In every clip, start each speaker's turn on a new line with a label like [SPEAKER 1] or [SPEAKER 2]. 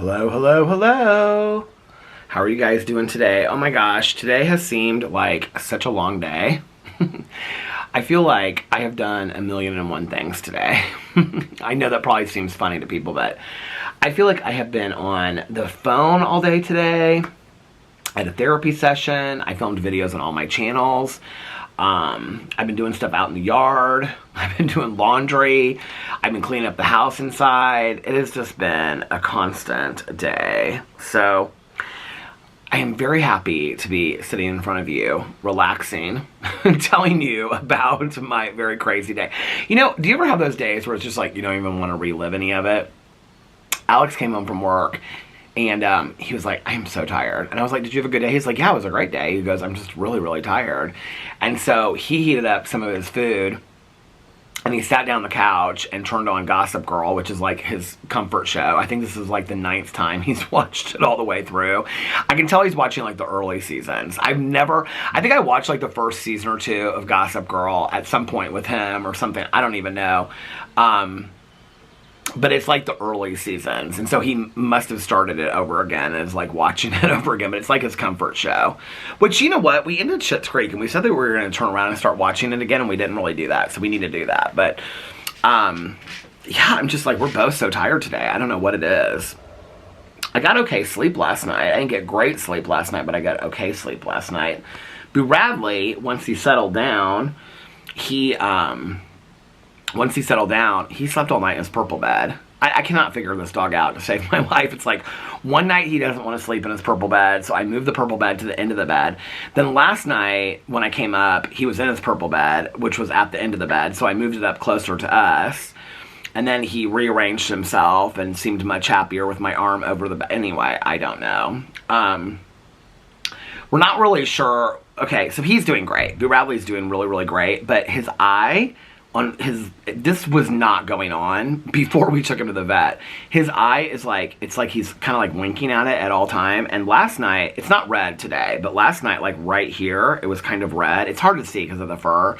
[SPEAKER 1] Hello, hello, hello. How are you guys doing today? Oh my gosh, today has seemed like such a long day. I feel like I have done 1,000,001 things today. I know that probably seems funny to people, but I feel like I have been on the phone all day today. I had a therapy session. I filmed videos on all my channels. I've been doing stuff out in the yard. I've been doing laundry. I've been cleaning up the house inside. It has just been a constant day. So I am very happy to be sitting in front of you, relaxing, telling you about my very crazy day. You know, do you ever have those days where it's just like you don't even want to relive any of it? Alex came home from work and he was like, I am so tired. And I was like, did you have a good day? He's like, yeah, it was a great day. He goes, I'm just really, really tired. And so he heated up some of his food and he sat down on the couch and turned on Gossip Girl, which is like his comfort show. I think this is like the 9th time he's watched it all the way through. I can tell he's watching like the early seasons. I think I watched like the first season or two of Gossip Girl at some point with him or something. I don't even know. But it's like the early seasons. And so he must have started it over again and is like watching it over again. But it's like his comfort show. Which, you know what? We ended Schitt's Creek and we said that we were going to turn around and start watching it again. And we didn't really do that. So we need to do that. But, yeah, I'm just like, we're both so tired today. I don't know what it is. I got okay sleep last night. I didn't get great sleep last night, but I got okay sleep last night. Boo Radley, once he settled down, he slept all night in his purple bed. I cannot figure this dog out to save my life. It's like, one night he doesn't want to sleep in his purple bed, so I moved the purple bed to the end of the bed. Then last night, when I came up, he was in his purple bed, which was at the end of the bed, so I moved it up closer to us. And then he rearranged himself and seemed much happier with my arm over the bed. Anyway, I don't know. We're not really sure. Okay, so he's doing great. Boo Radley's doing really, really great, but his eye... this was not going on before we took him to the vet. His eye is like, it's like he's kind of like winking at it at all time. And last night, it's not red today, but last night, like right here, it was kind of red. It's hard to see because of the fur.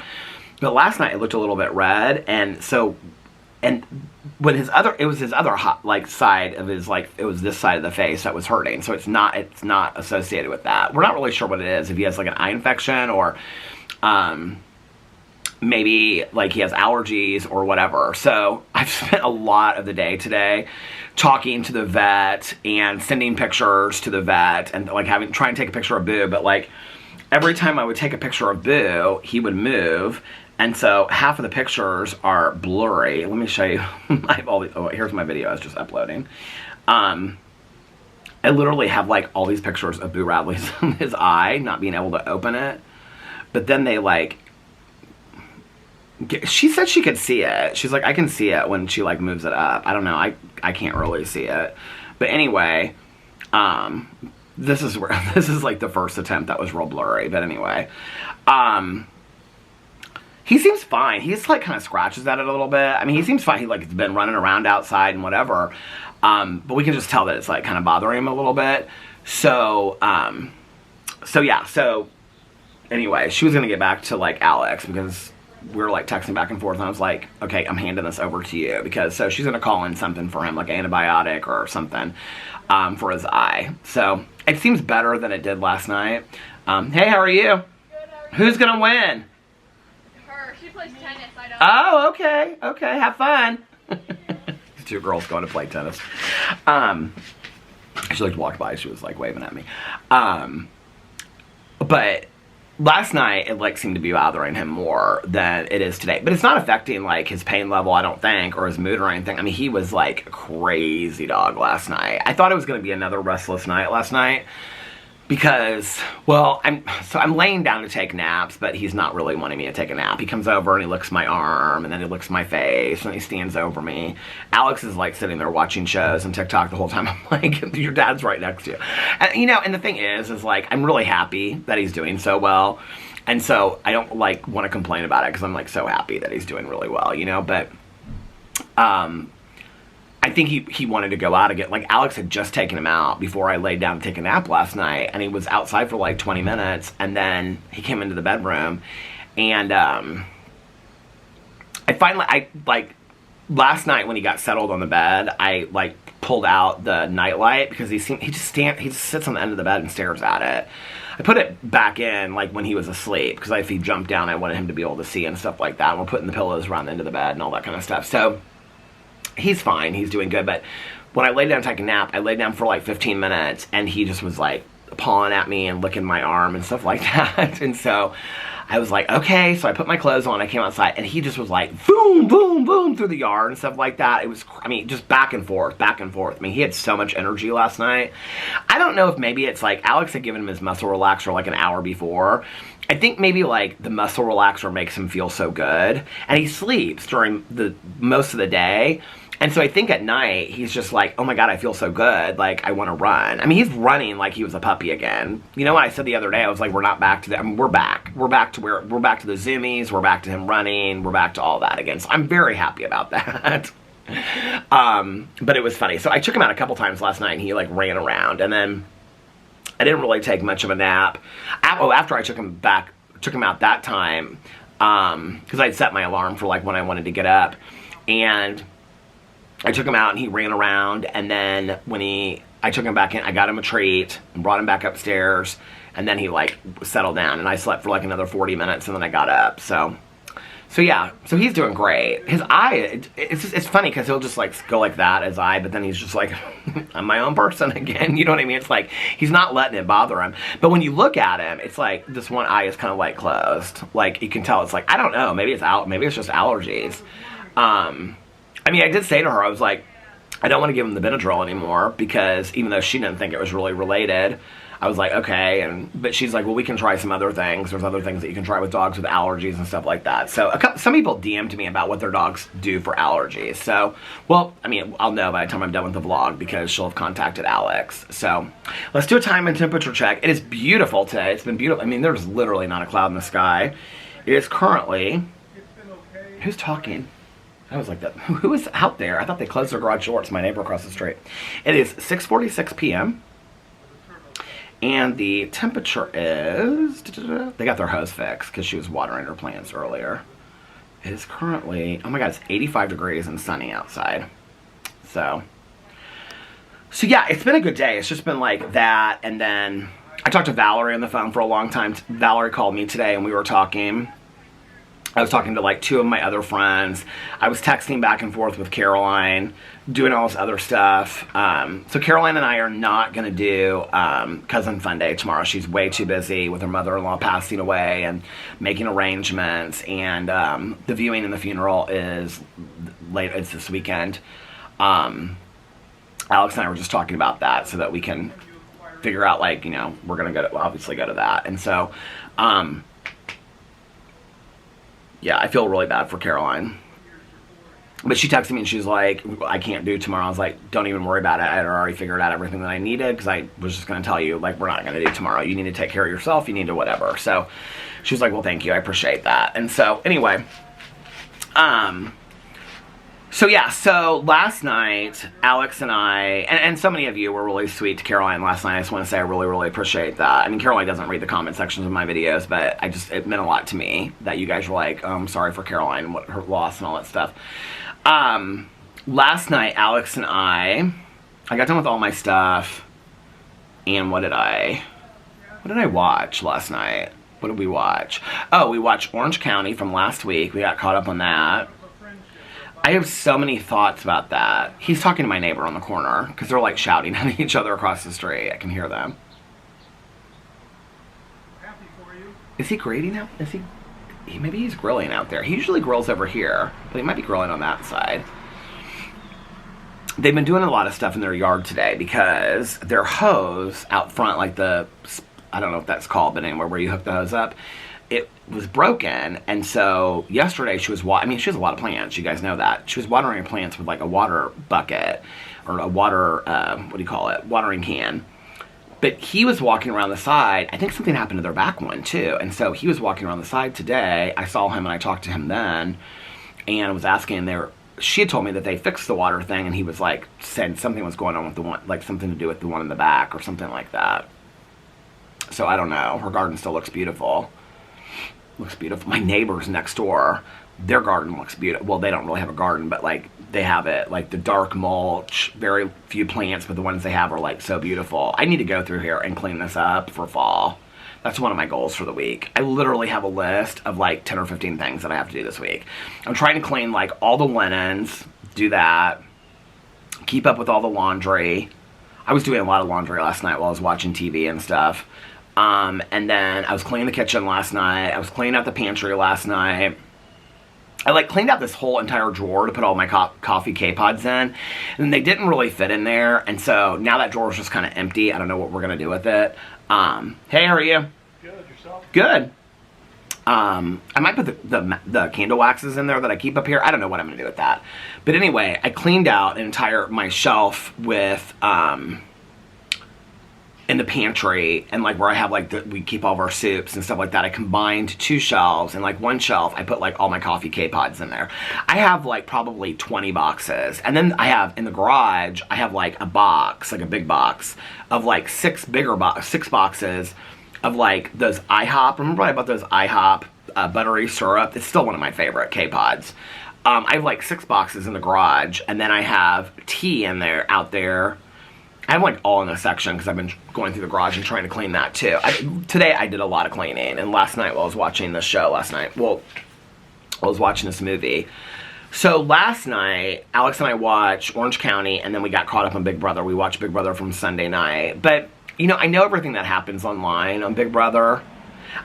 [SPEAKER 1] But last night, it looked a little bit red. And so, and when it was his other like side of his, like, it was this side of the face that was hurting. So it's not associated with that. We're not really sure what it is. If he has like an eye infection or, maybe like he has allergies or whatever. So I've spent a lot of the day today talking to the vet and sending pictures to the vet and like trying to take a picture of Boo, but like every time I would take a picture of Boo, he would move. And so half of the pictures are blurry. Let me show you. I have all these, oh, here's my video I was just uploading. I literally have like all these pictures of Boo Radley's his eye, not being able to open it. But then they like, she said she could see it. She's like, I can see it when she like moves it up. I don't know. I can't really see it. But anyway, this is like the first attempt that was real blurry. But anyway, he seems fine. He just like kind of scratches at it a little bit. I mean, he seems fine. He like has been running around outside and whatever. But we can just tell that it's like kind of bothering him a little bit. So, yeah. So anyway, she was going to get back to like Alex because we were like texting back and forth and I was like, okay, I'm handing this over to you because so she's going to call in something for him, like antibiotic or something, for his eye. So it seems better than it did last night. Hey, how are you?
[SPEAKER 2] Good,
[SPEAKER 1] who's going to win?
[SPEAKER 2] Her. She plays tennis. I don't
[SPEAKER 1] Oh, okay. Okay. Have fun. These two girls going to play tennis. She like walked by. She was like waving at me. But last night, it like seemed to be bothering him more than it is today. But it's not affecting like his pain level, I don't think, or his mood or anything. I mean, he was like crazy dog last night. I thought it was going to be another restless night last night because, well, I'm laying down to take naps, but he's not really wanting me to take a nap. He comes over and he licks my arm, and then he licks my face, and he stands over me. Alex is like sitting there watching shows and TikTok the whole time. I'm like, your dad's right next to you. And, you know, and the thing is like, I'm really happy that he's doing so well. And so I don't like want to complain about it because I'm like so happy that he's doing really well, you know, but, I think he wanted to go out again. Like, Alex had just taken him out before I laid down to take a nap last night, and he was outside for like 20 minutes, and then he came into the bedroom, and I last night when he got settled on the bed, I like pulled out the nightlight because he just sits on the end of the bed and stares at it. I put it back in like when he was asleep because if he jumped down, I wanted him to be able to see and stuff like that. And we're putting the pillows around the end of the bed and all that kind of stuff. So he's fine. He's doing good. But when I laid down to take a nap, I laid down for like 15 minutes and he just was like pawing at me and licking my arm and stuff like that. And so I was like, okay. So I put my clothes on. I came outside and he just was like boom, boom, boom through the yard and stuff like that. It was, I mean, just back and forth, back and forth. I mean, he had so much energy last night. I don't know if maybe it's like Alex had given him his muscle relaxer like an hour before. I think maybe like the muscle relaxer makes him feel so good. And he sleeps during the most of the day. And so I think at night, he's just like, oh my God, I feel so good. Like, I want to run. I mean, he's running like he was a puppy again. You know what I said the other day? I was like, we're not back to that. I mean, we're back. We're back to the zoomies. We're back to him running. We're back to all that again. So I'm very happy about that. But it was funny. So I took him out a couple times last night and he like ran around. And then I didn't really take much of a nap. After I took him out that time, because I'd set my alarm for like when I wanted to get up. And I took him out and he ran around, and then when I took him back in, I got him a treat and brought him back upstairs, and then he like settled down, and I slept for like another 40 minutes, and then I got up. So yeah, so he's doing great. His eye, it's funny because he'll just like go like that, his eye, but then he's just like, I'm my own person again. You know what I mean? It's like he's not letting it bother him. But when you look at him, it's like this one eye is kind of like closed. Like you can tell it's like, I don't know, maybe it's just allergies. I mean, I did say to her, I was like, I don't want to give him the Benadryl anymore because even though she didn't think it was really related, I was like, okay. But she's like, well, we can try some other things. There's other things that you can try with dogs with allergies and stuff like that. So some people DM'd me about what their dogs do for allergies. So, well, I mean, I'll know by the time I'm done with the vlog because she'll have contacted Alex. So let's do a time and temperature check. It is beautiful today. It's been beautiful. I mean, there's literally not a cloud in the sky. It is currently, who's talking? I was like, who is out there? I thought they closed their garage door. It's my neighbor across the street. It is 6:46 p.m. And the temperature is, they got their hose fixed because she was watering her plants earlier. It is currently, oh my God, it's 85 degrees and sunny outside. So yeah, it's been a good day. It's just been like that. And then I talked to Valerie on the phone for a long time. Valerie called me today and we were talking. I was talking to like two of my other friends. I was texting back and forth with Caroline, doing all this other stuff. So Caroline and I are not going to do Cousin Fun Day tomorrow. She's way too busy with her mother-in-law passing away and making arrangements. And the viewing and the funeral is later. It's this weekend. Alex and I were just talking about that so that we can figure out, like, you know, we're going to obviously go to that. And so, yeah, I feel really bad for Caroline. But she texted me and she's like, I can't do tomorrow. I was like, don't even worry about it. I had already figured out everything that I needed because I was just going to tell you, like, we're not going to do tomorrow. You need to take care of yourself. You need to whatever. So she was like, well, thank you. I appreciate that. And so anyway, so yeah, so last night, Alex and I, and so many of you were really sweet to Caroline last night. I just want to say I really, really appreciate that. I mean, Caroline doesn't read the comment sections of my videos, but it meant a lot to me that you guys were like, I'm sorry for Caroline and what her loss and all that stuff. Last night, Alex and I got done with all my stuff, and what did I watch last night? What did we watch? Oh, we watched Orange County from last week. We got caught up on that. I have so many thoughts about that. He's talking to my neighbor on the corner because they're like shouting at each other across the street. I can hear them. Is he grading out? Maybe he's grilling out there. He usually grills over here, but he might be grilling on that side. They've been doing a lot of stuff in their yard today because their hose out front, like I don't know if that's called, but anywhere where you hook the hose up, it was broken. And so yesterday she was she has a lot of plants, you guys know that. She was watering her plants with like a water bucket or a water, watering can. But he was walking around the side. I think something happened to their back one too. And so he was walking around the side today. I saw him and I talked to him then and was asking she had told me that they fixed the water thing and he was like, said something was going on with the one, like something to do with the one in the back or something like that. So I don't know. Her garden still looks beautiful. Looks beautiful. My neighbors next door, their garden looks beautiful. Well, they don't really have a garden, but like they have it, like the dark mulch, very few plants, but the ones they have are like so beautiful. I need to go through here and clean this up for fall. That's one of my goals for the week. I literally have a list of like 10 or 15 things that I have to do this week. I'm trying to clean like all the linens, do that, keep up with all the laundry. I was doing a lot of laundry last night while I was watching TV and stuff. And then I was cleaning the kitchen last night. I was cleaning out the pantry last night. I like cleaned out this whole entire drawer to put all my coffee K-Pods in, and they didn't really fit in there, and so now that drawer's just kind of empty. I don't know what we're gonna do with it. Hey, how are you?
[SPEAKER 3] Good, yourself?
[SPEAKER 1] Good. I might put the candle waxes in there that I keep up here. I don't know what I'm gonna do with that. But anyway, I cleaned out my shelf with, in the pantry, and like where I have like we keep all of our soups and stuff like that. I combined 2 shelves, and like one shelf I put like all my coffee K-Pods in there. I have like probably 20 boxes, and then I have in the garage I have like a box, like a big box of like 6 boxes of like those IHOP. Remember I bought those IHOP buttery syrup? It's still one of my favorite K-Pods. I have like 6 boxes in the garage, and then I have tea in there, out there. I have like all in this section because I've been going through the garage and trying to clean that too. Today I did a lot of cleaning, and last night while I was watching this show I was watching this movie. So last night, Alex and I watched Orange County, and then we got caught up on Big Brother. We watched Big Brother from Sunday night. But, you know, I know everything that happens online on Big Brother.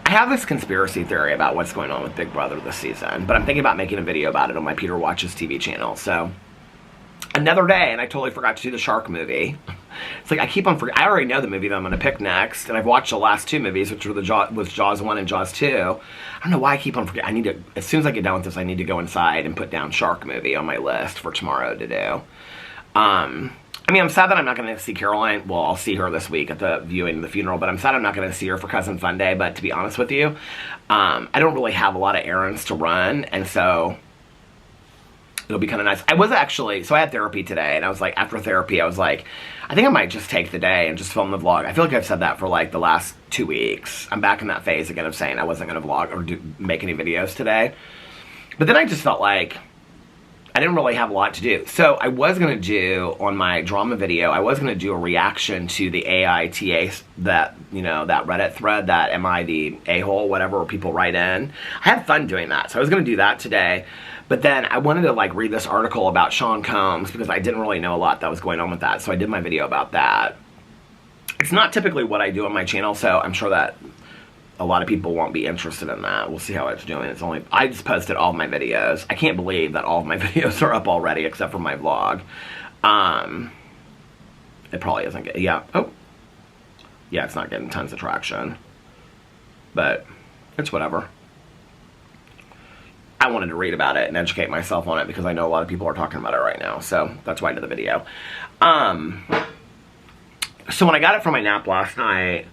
[SPEAKER 1] I have this conspiracy theory about what's going on with Big Brother this season, but I'm thinking about making a video about it on my Peter Watches TV channel, so another day, and I totally forgot to do the shark movie. It's like I keep on forgetting. I already know the movie that I'm going to pick next, and I've watched the last 2 movies, which were Jaws 1 and Jaws 2. I don't know why I keep on forgetting. I need to, as soon as I get done with this, I need to go inside and put down shark movie on my list for tomorrow to do. I mean, I'm sad that I'm not going to see Caroline. Well, I'll see her this week at the viewing of the funeral, but I'm sad I'm not going to see her for Cousin Fun Day. But to be honest with you, I don't really have a lot of errands to run, and so it'll be kind of nice. I was actually, so I had therapy today, and I was like, after therapy, I was like, I think I might just take the day and just film the vlog. I feel like I've said that for like the last 2 weeks. I'm back in that phase again of saying I wasn't going to vlog or make any videos today. But then I just felt like I didn't really have a lot to do. So I was going to do, on my drama video, I was going to do a reaction to the AITA, that, you know, that Reddit thread, that am I the a-hole, whatever, where people write in. I had fun doing that, so I was going to do that today. But then I wanted to like read this article about Sean Combs because I didn't really know a lot that was going on with that, so I did my video about that. It's not typically what I do on my channel, so I'm sure that a lot of people won't be interested in that. We'll see how it's doing. I just posted all of my videos. I can't believe that all of my videos are up already except for my vlog. It probably isn't getting, yeah. Oh. Yeah, it's not getting tons of traction. But it's whatever. I wanted to read about it and educate myself on it because I know a lot of people are talking about it right now. So that's why I did the video. So when I got it from my nap last night,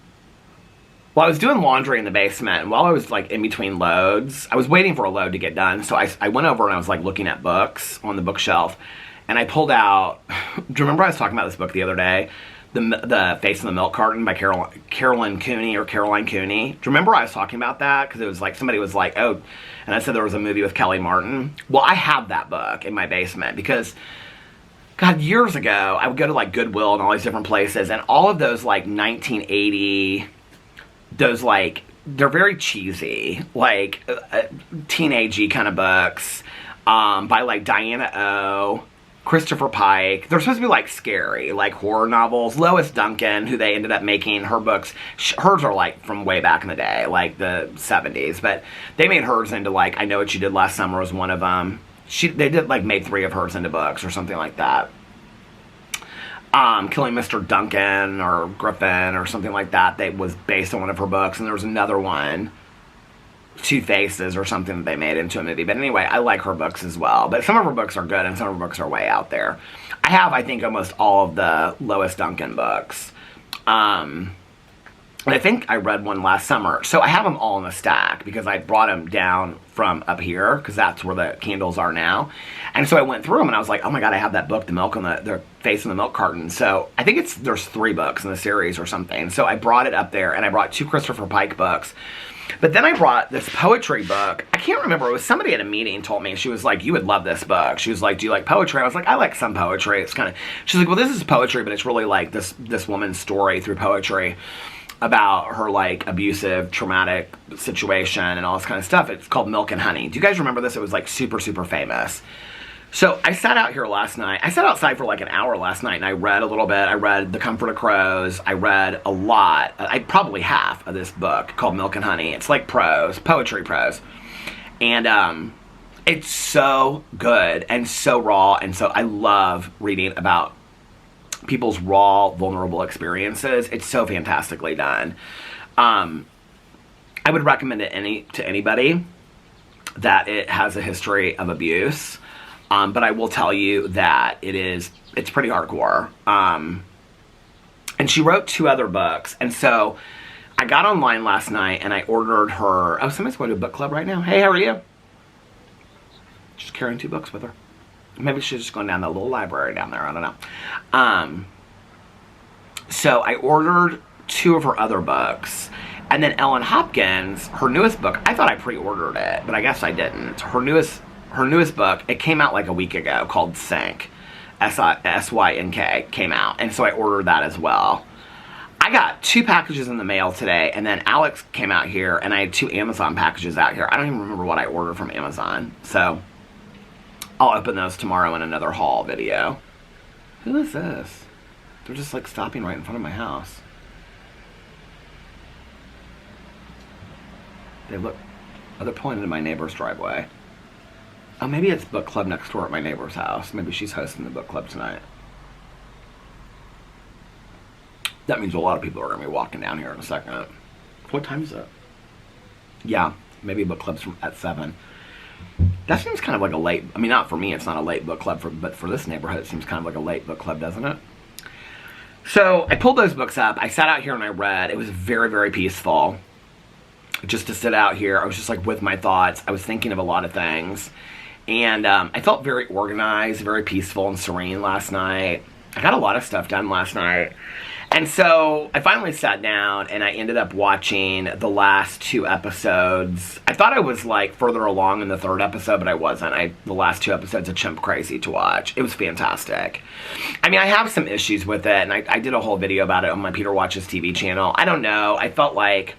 [SPEAKER 1] well, I was doing laundry in the basement, and while I was like in between loads, I was waiting for a load to get done. So I went over and I was like looking at books on the bookshelf, and I pulled out, do you remember I was talking about this book the other day? The Face in the Milk Carton by Caroline Cooney. Do you remember I was talking about that? Because it was like, somebody was like, oh, and I said there was a movie with Kelly Martin. Well, I have that book in my basement because, God, years ago, I would go to like Goodwill and all these different places, and all of those like 1980, those like, they're very cheesy, like teenagey kind of books by like Diana O, Christopher Pike. They're supposed to be like scary, like horror novels. Lois Duncan, who they ended up making her books, hers are like from way back in the day, like the 70s, but they made hers into like, I Know What You Did Last Summer was one of them. They did like made 3 of hers into books or something like that. Killing Mr. Duncan or Griffin or something like that. That was based on one of her books, and there was another one, Two Faces or something that they made into a movie. But anyway, I like her books as well. But some of her books are good and some of her books are way out there. I have, I think, almost all of the Lois Duncan books. And I think I read one last summer. So I have them all in a stack because I brought them down from up here because that's where the candles are now. And so I went through them and I was like, oh my God, I have that book, The Milk on the Face in the Milk Carton. So I think there's 3 books in the series or something. So I brought it up there, and I brought 2 Christopher Pike books. But then I brought this poetry book. I can't remember. It was somebody at a meeting told me. She was like, you would love this book. She was like, do you like poetry? I was like, I like some poetry. It's kind of, she's like, well, this is poetry, but it's really like this woman's story through poetry about her like abusive, traumatic situation and all this kind of stuff. It's called Milk and Honey. Do you guys remember this? It was like super, super famous. So I sat out here last night. I sat outside for like an hour last night and I read a little bit. I read The Comfort of Crows. I read a lot. I probably half of this book called Milk and Honey. It's like prose, poetry prose. And it's so good and so raw. And so I love reading about people's raw, vulnerable experiences. It's so fantastically done. I would recommend it to anybody that it has a history of abuse. But I will tell you that it's pretty hardcore. And she wrote 2 other books. And so I got online last night and I ordered her. Oh, somebody's going to a book club right now. Hey, how are you? She's carrying 2 books with her. Maybe she's just going down the little library down there. I don't know. So I ordered 2 of her other books. And then Ellen Hopkins, her newest book, I thought I pre-ordered it, but I guess I didn't. Her newest book, it came out like a week ago, called Sync. S-Y-N-K came out. And so I ordered that as well. I got 2 packages in the mail today, and then Alex came out here, and I had 2 Amazon packages out here. I don't even remember what I ordered from Amazon. So I'll open those tomorrow in another haul video. Who is this? They're just like stopping right in front of my house. They're pulling into my neighbor's driveway. Oh, maybe it's book club next door at my neighbor's house. Maybe she's hosting the book club tonight. That means a lot of people are going to be walking down here in a second. What time is it? Yeah, maybe book club's at 7. That seems kind of like a late, I mean, not for me, it's not a late book club, but for this neighborhood, it seems kind of like a late book club, doesn't it? So I pulled those books up. I sat out here and I read. It was very, very peaceful. Just to sit out here, I was just like with my thoughts. I was thinking of a lot of things. And I felt very organized, very peaceful and serene last night. I got a lot of stuff done last night. And so I finally sat down and I ended up watching the last 2 episodes. I thought I was like further along in the 3rd episode, but I wasn't. The last 2 episodes of Chimp Crazy to watch. It was fantastic. I mean, I have some issues with it, and I did a whole video about it on my Peter Watches TV channel. I don't know. I felt like,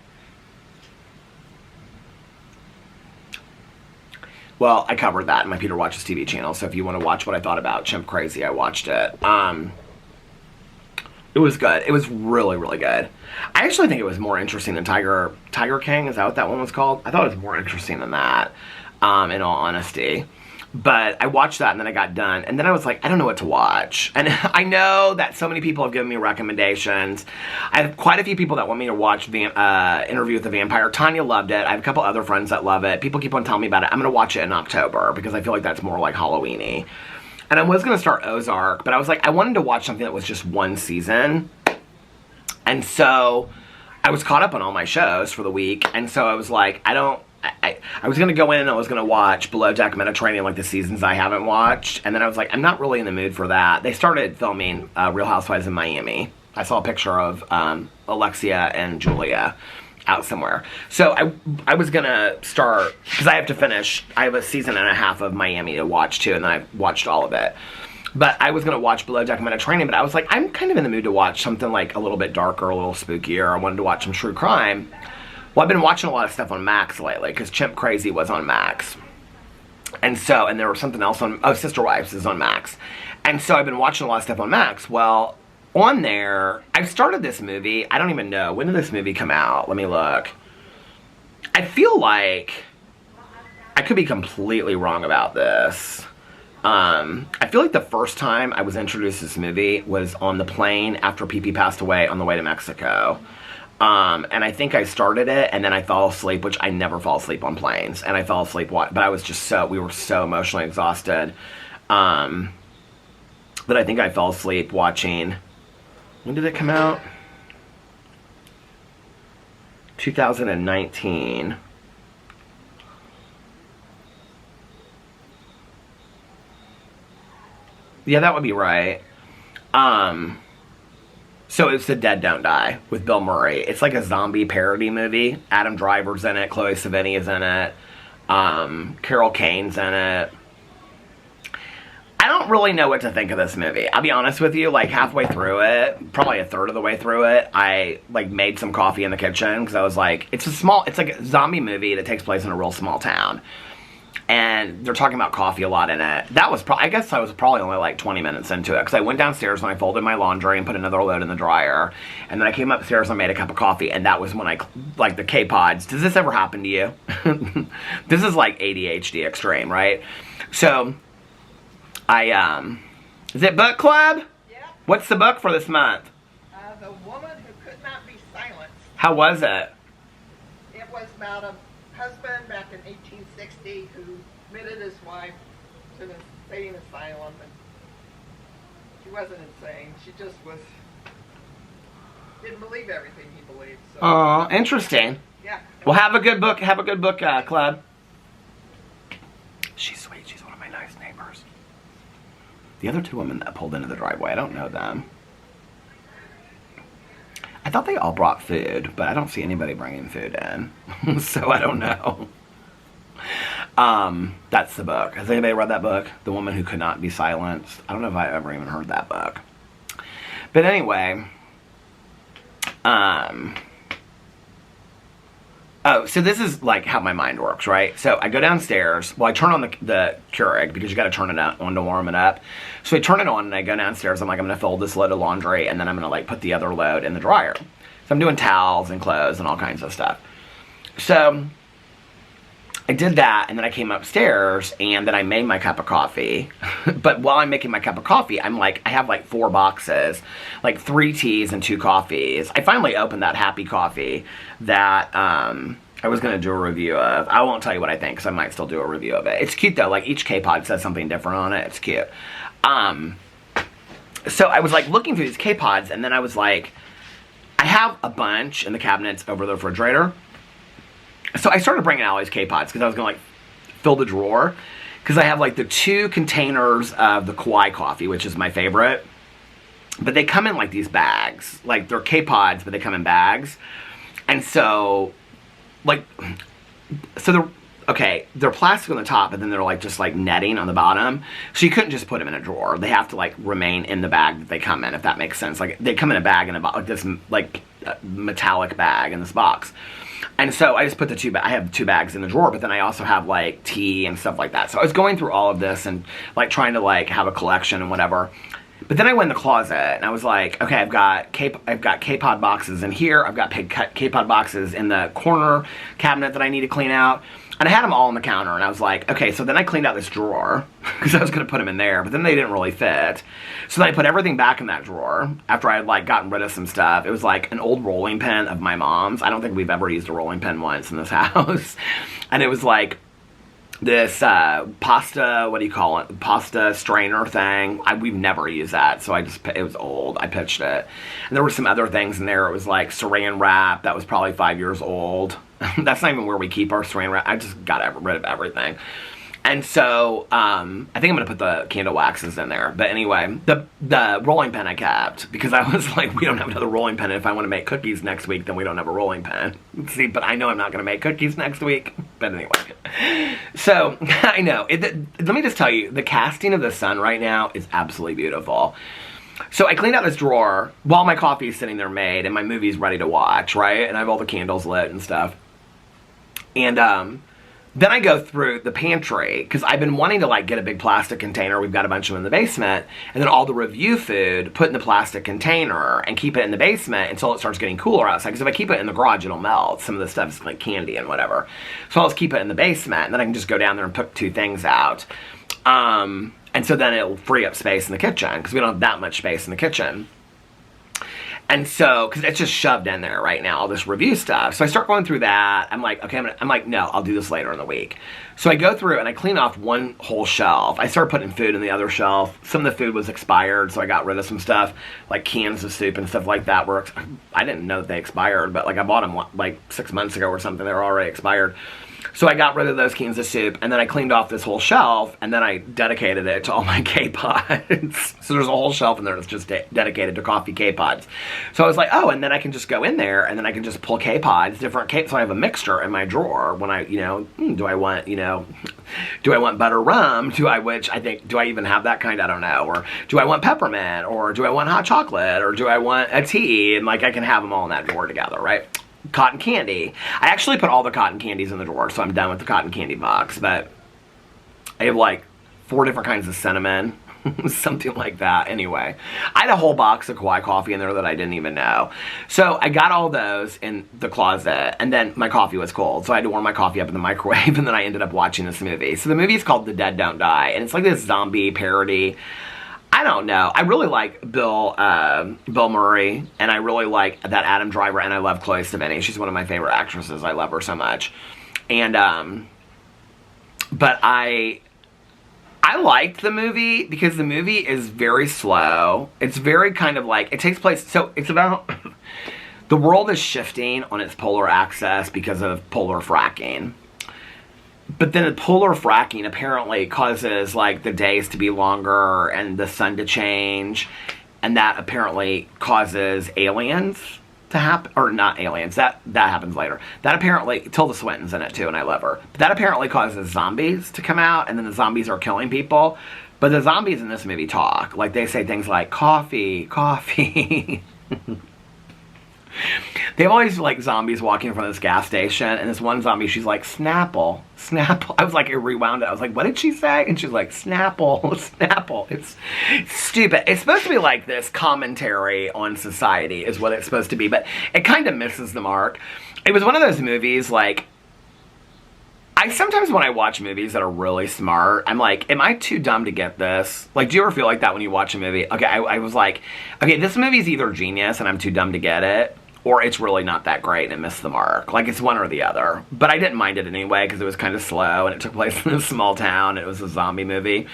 [SPEAKER 1] well, I covered that in my Peter Watches TV channel, so if you want to watch what I thought about Chimp Crazy, I watched it. It was good. It was really, really good. I actually think it was more interesting than Tiger King. Is that what that one was called? I thought it was more interesting than that, in all honesty. But I watched that and then I got done. And then I was like, I don't know what to watch. And I know that so many people have given me recommendations. I have quite a few people that want me to watch Interview with the Vampire. Tanya loved it. I have a couple other friends that love it. People keep on telling me about it. I'm going to watch it in October because I feel like that's more like Halloween-y. And I was going to start Ozark, but I was like, I wanted to watch something that was just 1 season. And so I was caught up on all my shows for the week. And so I was like, I was going to go in and I was going to watch Below Deck Mediterranean, like the seasons I haven't watched. And then I was like, I'm not really in the mood for that. They started filming Real Housewives in Miami. I saw a picture of Alexia and Julia out somewhere. So I was going to start, because I have to finish, I have a season and a half of Miami to watch too, and then I watched all of it. But I was going to watch Below Deck Mediterranean, but I was like, I'm kind of in the mood to watch something like a little bit darker, a little spookier. I wanted to watch some true crime. Well, I've been watching a lot of stuff on Max lately, because Chimp Crazy was on Max. And there was something else on, Sister Wives is on Max. And so I've been watching a lot of stuff on Max. Well, on there, I've started this movie. I don't even know. When did this movie come out? Let me look. I feel like I could be completely wrong about this. I feel like the first time I was introduced to this movie was on the plane after Pee passed away on the way to Mexico. And I think I started it and then I fell asleep, which I never fall asleep on planes. And I fell asleep, but I was just we were so emotionally exhausted. That I think I fell asleep watching, when did it come out? 2019. Yeah, that would be right. So So it's The Dead Don't Die with Bill Murray. It's like a zombie parody movie. Adam Driver's in it. Chloe Sevigny is in it. Carol Kane's in it. I don't really know what to think of this movie. I'll be honest with you, like halfway through it, probably a third of the way through it, I like made some coffee in the kitchen because I was like, it's like a zombie movie that takes place in a real small town. And they're talking about coffee a lot in it. That was, I guess I was probably only like 20 minutes into it because I went downstairs and I folded my laundry and put another load in the dryer. And then I came upstairs and I made a cup of coffee, and that was when I, like the K-Pods. Does this ever happen to you? This is like ADHD extreme, right? So, is it book club?
[SPEAKER 3] Yeah.
[SPEAKER 1] What's the book for this month?
[SPEAKER 3] The Woman Who Could Not Be Silenced.
[SPEAKER 1] How was it?
[SPEAKER 3] It was about a husband back in 1860 who admitted his wife to an insane asylum, and she wasn't insane. She just didn't believe everything he believed. So.
[SPEAKER 1] Oh, interesting.
[SPEAKER 3] Yeah.
[SPEAKER 1] Well, have a good book. Have a good book club. She's sweet. She's one of my nice neighbors. The other two women that pulled into the driveway, I don't know them. I thought they all brought food, but I don't see anybody bringing food in. So I don't know. That's the book. Has anybody read that book? The Woman Who Could Not Be Silenced. I don't know if I ever even heard that book. But anyway, oh, so this is like how my mind works, right? So I go downstairs. Well, I turn on the Keurig because you got to turn it on to warm it up. So I turn it on and I go downstairs. I'm like, I'm going to fold this load of laundry and then I'm going to like put the other load in the dryer. So I'm doing towels and clothes and all kinds of stuff. So I did that, and then I came upstairs, and then I made my cup of coffee. But while I'm making my cup of coffee, I'm like, I have like 4 boxes, like 3 teas and 2 coffees. I finally opened that Happy Coffee that I was going to do a review of. I won't tell you what I think, because I might still do a review of it. It's cute, though. Like, each K-Pod says something different on it. It's cute. So I was like looking through these K-Pods, and then I was like, I have a bunch in the cabinets over the refrigerator. So I started bringing out all these K-Pods because I was going to like fill the drawer. Because I have like the 2 containers of the Kauai coffee, which is my favorite. But they come in like these bags. Like they're K-Pods, but they come in bags. And so, like, so they're, okay, they're plastic on the top, but then they're like just like netting on the bottom. So you couldn't just put them in a drawer. They have to like remain in the bag that they come in, if that makes sense. Like they come in a bag, in a like this like metallic bag in this box. And so I just put the 2 I have 2 bags in the drawer, but then I also have like tea and stuff like that. So I was going through all of this and like trying to like have a collection and whatever. But then I went in the closet and I was like, okay, I've got K-Pod boxes in here. I've got K-Pod boxes in the corner cabinet that I need to clean out. And I had them all on the counter, and I was like, okay, so then I cleaned out this drawer, because I was going to put them in there, but then they didn't really fit. So then I put everything back in that drawer, after I had, like, gotten rid of some stuff. It was, like, an old rolling pin of my mom's. I don't think we've ever used a rolling pin once in this house. And it was, like, this pasta, what do you call it, pasta strainer thing. We've never used that, so it was old. I pitched it. And there were some other things in there. It was, like, saran wrap that was probably 5 years old. That's not even where we keep our saran wrap. I just got rid of everything. And so, I think I'm going to put the candle waxes in there. But anyway, the rolling pin I kept. Because I was like, we don't have another rolling pin. And if I want to make cookies next week, then we don't have a rolling pin. See, but I know I'm not going to make cookies next week. But anyway. So, I know. Let me just tell you, the casting of the sun right now is absolutely beautiful. So I cleaned out this drawer while my coffee is sitting there made and my movie's ready to watch, right? And I have all the candles lit and stuff. And then I go through the pantry, because I've been wanting to like get a big plastic container. We've got a bunch of them in the basement. And then all the review food put in the plastic container and keep it in the basement until it starts getting cooler outside. Because if I keep it in the garage, it'll melt. Some of the stuff's like candy and whatever. So I'll just keep it in the basement, and then I can just go down there and pick 2 things out. And so then it'll free up space in the kitchen, because we don't have that much space in the kitchen. And so, because it's just shoved in there right now, all this review stuff. So I start going through that. I'm like, okay, I'm like, no, I'll do this later in the week. So I go through and I clean off one whole shelf. I started putting food in the other shelf. Some of the food was expired, so I got rid of some stuff, like cans of soup and stuff like that. I didn't know that they expired, but like I bought them like 6 months ago or something. They were already expired. So I got rid of those cans of soup, and then I cleaned off this whole shelf, and then I dedicated it to all my K-Pods. So there's a whole shelf in there that's just dedicated to coffee K-Pods. So I was like, oh, and then I can just go in there, and then I can just pull K-Pods, different K. So I have a mixture in my drawer when I, do I want butter rum? Do I even have that kind? I don't know. Or do I want peppermint? Or do I want hot chocolate? Or do I want a tea? And like I can have them all in that drawer together, right? Cotton candy. I actually put all the cotton candies in the drawer, so I'm done with the cotton candy box, but I have like 4 different kinds of cinnamon, something like that. Anyway, I had a whole box of Kauai coffee in there that I didn't even know. So I got all those in the closet, and then my coffee was cold, so I had to warm my coffee up in the microwave, and then I ended up watching this movie. So the movie is called The Dead Don't Die, and it's like this zombie parody. I don't know. I really like Bill Murray, and I really like that Adam Driver, and I love Chloe Sevigny. She's one of my favorite actresses. I love her so much. And, but I liked the movie because the movie is very slow. It's very kind of like, it takes place, so it's about, the world is shifting on its polar axis because of polar fracking. But then the polar fracking apparently causes like the days to be longer and the sun to change, and that apparently causes aliens to happen, or not aliens, that happens later. That apparently, Tilda Swinton's in it too, and I love her. But that apparently causes zombies to come out, and then the zombies are killing people. But the zombies in this movie talk. Like they say things like, coffee, coffee. They have always like zombies walking in front of this gas station, and this one zombie, she's like, Snapple, Snapple. I was like, it rewound it. I was like, what did she say? And she's like, Snapple, Snapple. It's stupid. It's supposed to be like this commentary on society is what it's supposed to be, but it kind of misses the mark. It was one of those movies, like, I sometimes when I watch movies that are really smart, I'm like, am I too dumb to get this? Like, do you ever feel like that when you watch a movie? Okay, I was like, okay, this movie's either genius and I'm too dumb to get it, or it's really not that great and it missed the mark. Like, it's one or the other. But I didn't mind it anyway because it was kind of slow and it took place in a small town and it was a zombie movie.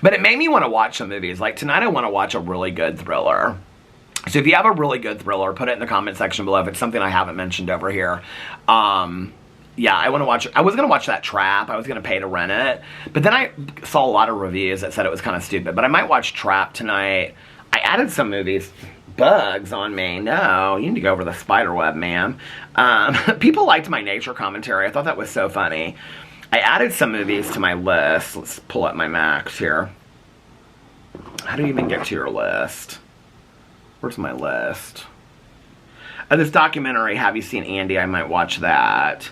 [SPEAKER 1] But it made me want to watch some movies. Like, tonight I want to watch a really good thriller. So if you have a really good thriller, put it in the comment section below if it's something I haven't mentioned over here. Yeah, I want to watch, I was going to watch that Trap. I was going to pay to rent it. But then I saw a lot of reviews that said it was kind of stupid. But I might watch Trap tonight. I added some movies. Bugs on me. No, you need to go over the spider web, ma'am. People liked my nature commentary. I thought that was so funny. I added some movies to my list. Let's pull up my Max here. How do you even get to your list? Where's my list? This documentary, Have You Seen Andy? I might watch that.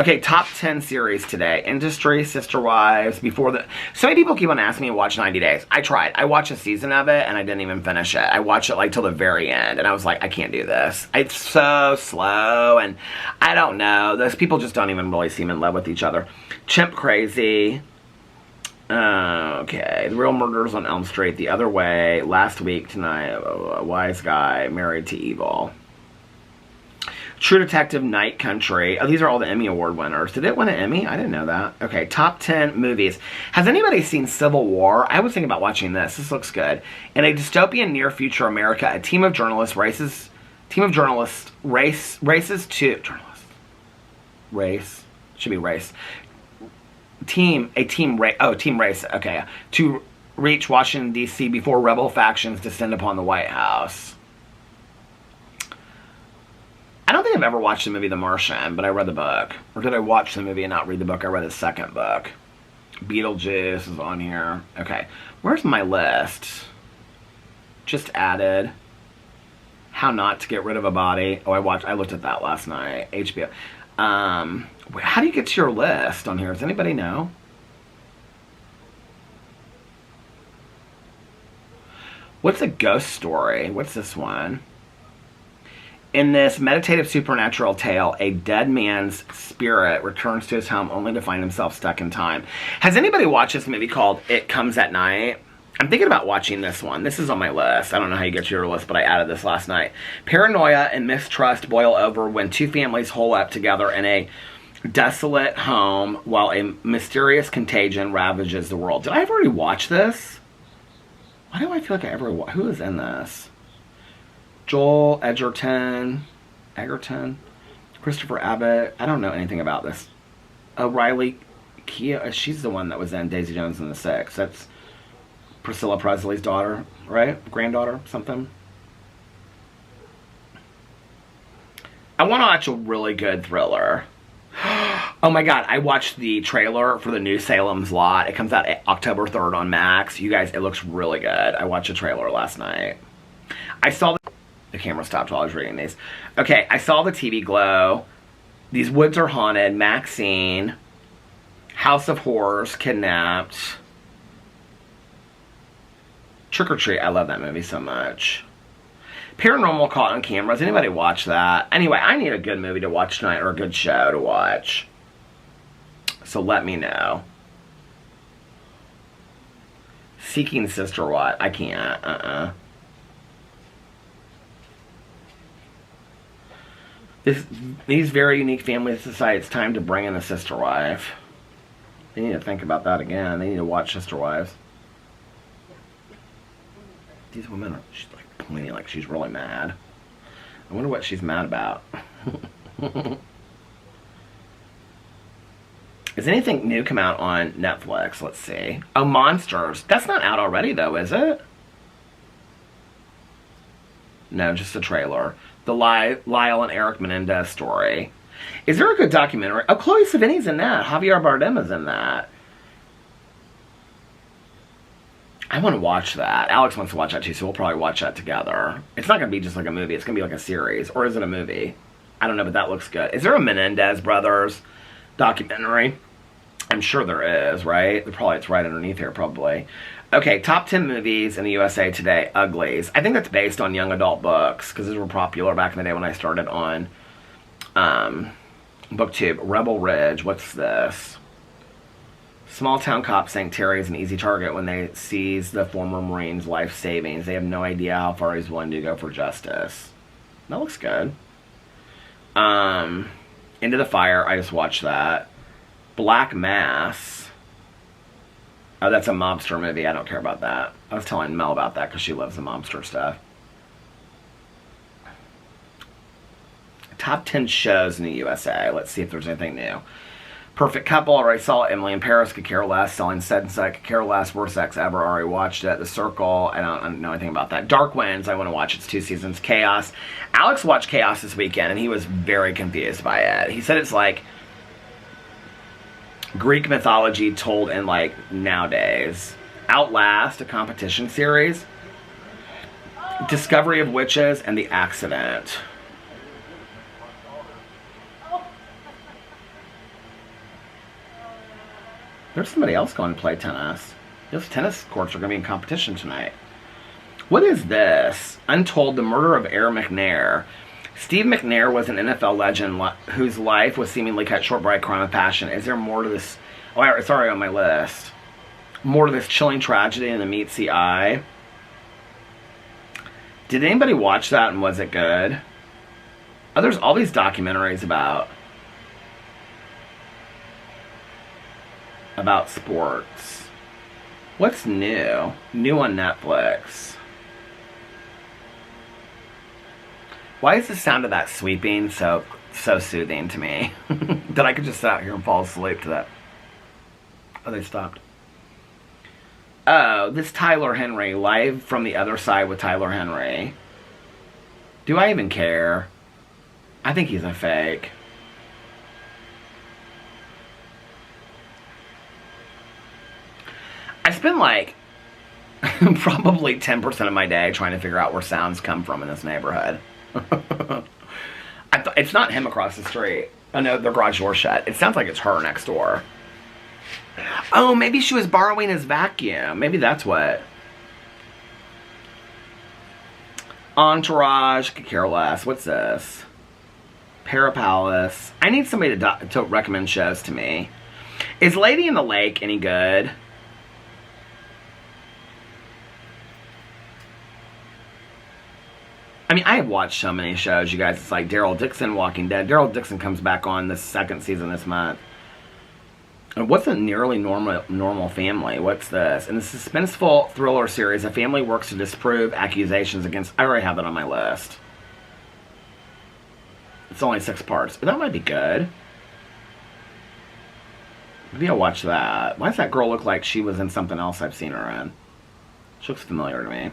[SPEAKER 1] Okay, top 10 series today. Industry, Sister Wives, Before the... So many people keep on asking me to watch 90 Days. I tried. I watched a season of it, and I didn't even finish it. I watched it, like, till the very end, and I was like, I can't do this. It's so slow, and I don't know. Those people just don't even really seem in love with each other. Chimp Crazy. Okay. The Real Murders on Elm Street, The Other Way, Last Week Tonight, A Wise Guy, Married to Evil. True Detective, Night Country. Oh, these are all the Emmy Award winners. Did it win an Emmy? I didn't know that. Okay, top 10 movies. Has anybody seen Civil War? I was thinking about watching this. This looks good. In a dystopian near-future America, a team of journalists races to... Team race. Okay. To reach Washington, D.C. before rebel factions descend upon the White House. I don't think I've ever watched the movie The Martian, but I read the book. Or did I watch the movie and not read the book? I read the second book. Beetlejuice is on here. Okay. Where's my list? Just added. How Not to Get Rid of a Body. Oh, I looked at that last night. HBO. How do you get to your list on here? Does anybody know? What's A Ghost Story? What's this one? In this meditative supernatural tale, a dead man's spirit returns to his home only to find himself stuck in time. Has anybody watched this movie called It Comes at Night? I'm thinking about watching this one. This is on my list. I don't know how you get to your list, but I added this last night. Paranoia and mistrust boil over when two families hole up together in a desolate home while a mysterious contagion ravages the world. Did I ever already watch this? Why do I feel like I ever watched? Who is in this? Joel Edgerton, Christopher Abbott. I don't know anything about this Riley Keough, she's the one that was in Daisy Jones and the Six. That's Priscilla Presley's daughter, right? Granddaughter, something. I want to watch a really good thriller. Oh my god, I watched the trailer for the new Salem's Lot. It comes out October 3rd on Max. You guys, it looks really good. I watched the trailer last night. I saw the camera stopped while I was reading these. Okay, I saw the TV Glow. These Woods Are Haunted, Maxine, House of Horrors, Kidnapped, Trick or Treat. I love that movie so much. Paranormal Caught on Camera. Does anybody watch that? Anyway, I need a good movie to watch tonight or a good show to watch. So let me know. Seeking Sister What? I can't. These very unique families decide it's time to bring in a sister wife. They need to think about that again. They need to watch Sister Wives. These women are, she's like pointing like she's really mad. I wonder what she's mad about. Is anything new come out on Netflix? Let's see. Oh, Monsters. That's not out already though, is it? No, just a trailer. The Lyle and Eric Menendez story. Is there a good documentary? Oh, Chloe Sevigny's in that. Javier Bardem is in that. I want to watch that. Alex wants to watch that too, so we'll probably watch that together. It's not going to be just like a movie. It's going to be like a series. Or is it a movie? I don't know, but that looks good. Is there a Menendez Brothers documentary? I'm sure there is, right? It's right underneath here, probably. Okay, top 10 movies in the USA today. Uglies. I think that's based on young adult books, because those were popular back in the day when I started on BookTube. Rebel Ridge. What's this? Small town cops think Terry is an easy target when they seize the former Marine's life savings. They have no idea how far he's willing to go for justice. That looks good. Into the Fire. I just watched that. Black Mass. Oh, that's a mobster movie. I don't care about that. I was telling Mel about that because she loves the mobster stuff. Top 10 shows in the USA. Let's see if there's anything new. Perfect Couple. Already saw it. Emily in Paris. Could care less. Selling Said and Said. Could care less. Worst sex ever. Already watched it. The Circle. I don't know anything about that. Dark Winds. I want to watch. It's 2 seasons. Chaos. Alex watched Chaos this weekend and he was very confused by it. He said it's like Greek mythology told in like nowadays. Outlast, a competition series. Discovery of Witches and The Accident. There's somebody else going to play tennis. Those tennis courts are going to be in competition tonight. What is this? Untold, the murder of Air McNair. Steve McNair was an NFL legend whose life was seemingly cut short by a crime of passion. Is there more to this? Oh, it's already on my list. More to this chilling tragedy in the meets the eye. Did anybody watch that and was it good? Oh, there's all these documentaries about sports. What's new? New on Netflix. Why is the sound of that sweeping so soothing to me? That I could just sit out here and fall asleep to that. Oh, they stopped. Oh, this Tyler Henry. Live from the Other Side with Tyler Henry. Do I even care? I think he's a fake. I spend like probably 10% of my day trying to figure out where sounds come from in this neighborhood. It's not him across the street. Oh no, the garage door's shut. It sounds like it's her next door. Oh, maybe she was borrowing his vacuum. Maybe that's what. Entourage, could care less. What's this? Parapalace. I need somebody to recommend shows to me. Is Lady in the Lake any good? I mean, I have watched so many shows, you guys. It's like Daryl Dixon, Walking Dead. Daryl Dixon comes back on the 2nd season this month. And what's a nearly normal family? What's this? In the suspenseful thriller series, a family works to disprove accusations against... I already have that on my list. It's only 6 parts. But that might be good. Maybe I'll watch that. Why does that girl look like she was in something else I've seen her in? She looks familiar to me.